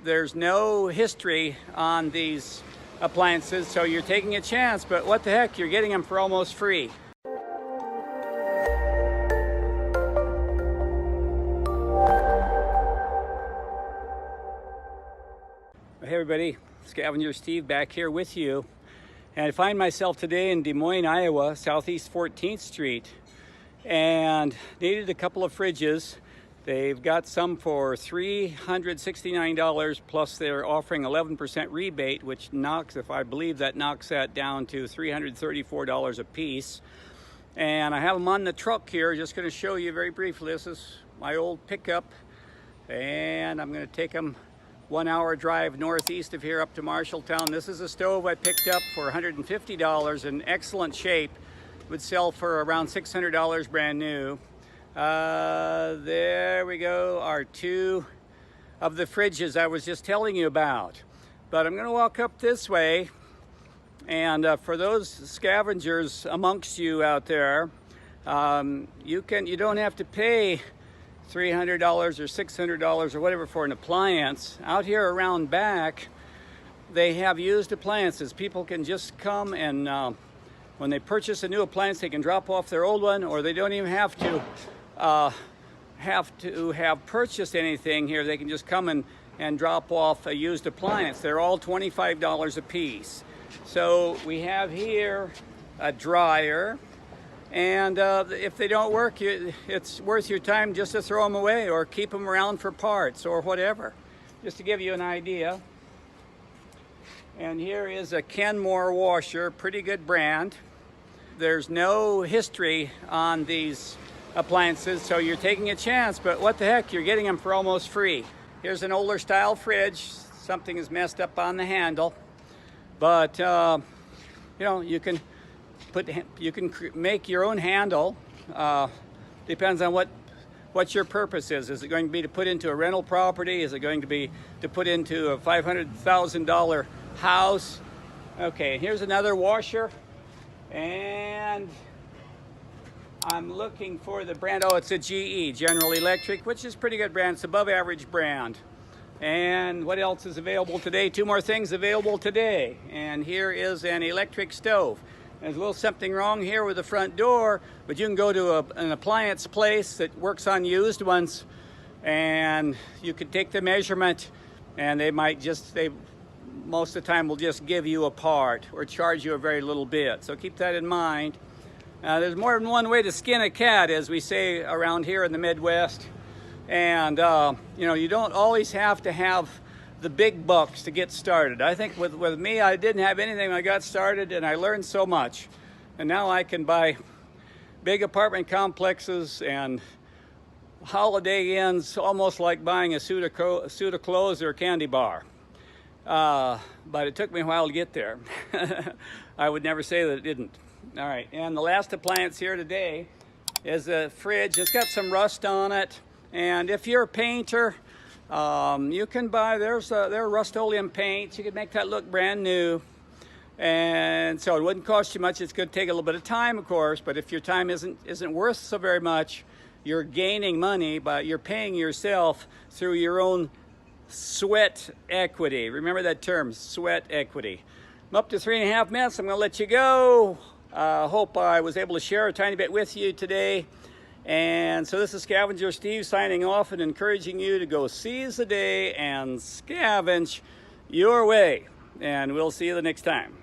There's no history on these appliances, so you're taking a chance, but what the heck, you're getting them for almost free. Hey everybody, Scavenger Steve back here with you. And I find myself today in Des Moines, Iowa, Southeast 14th Street, and needed a couple of fridges. They've got some for $369, plus they're offering 11% rebate, which knocks, if I believe that knocks that down to $334 a piece. And I have them on the truck here. Just going to show you very briefly. This is my old pickup, and I'm going to take them 1 hour drive northeast of here up to Marshalltown. This is a stove I picked up for $150 in excellent shape. Would sell for around $600 brand new. There we go, are two of the fridges I was just telling you about. But I'm going to walk up this way, and for those scavengers amongst you out there, you don't have to pay $300 or $600 or whatever for an appliance. Out here around back, they have used appliances. People can just come and when they purchase a new appliance, they can drop off their old one, or they don't even have to have purchased anything here. They can just come and drop off a used appliance. They're all $25 a piece. So we have here a dryer, and if they don't work, it's worth your time just to throw them away or keep them around for parts or whatever, just to give you an idea. And here is a Kenmore washer, pretty good brand. There's no history on these appliances, so you're taking a chance, but what the heck, you're getting them for almost free. Here's an older style fridge. Something is messed up on the handle, but you know, you can make your own handle. Depends on what your purpose is. Is it going to be to put into a rental property? Is it going to be to put into a $500,000 house? Okay, here's another washer, and I'm looking for the brand. Oh, it's a GE, General Electric, which is pretty good brand. It's above average brand. And what else is available today? Two more things available today. And here is an electric stove. There's a little something wrong here with the front door, but you can go to an appliance place that works on used ones, and you can take the measurement, and they most of the time will just give you a part or charge you a very little bit. So keep that in mind. There's more than one way to skin a cat, as we say around here in the Midwest. And you know, you don't always have to have the big bucks to get started. I think with me, I didn't have anything when I got started, and I learned so much. And now I can buy big apartment complexes and Holiday Inns, almost like buying a suit of clothes or a candy bar. But it took me a while to get there. I would never say that it didn't. All right, and the last appliance here today is a fridge. It's got some rust on it, and if you're a painter, you can buy, there are Rust-Oleum paints. You can make that look brand new, and so it wouldn't cost you much. It's going to take a little bit of time, of course, but if your time isn't worth so very much, you're gaining money, but you're paying yourself through your own sweat equity. Remember that term, sweat equity. I'm up to 3.5 minutes. I'm going to let you go. Hope I was able to share a tiny bit with you today. And so this is Scavenger Steve signing off and encouraging you to go seize the day and scavenge your way. And we'll see you the next time.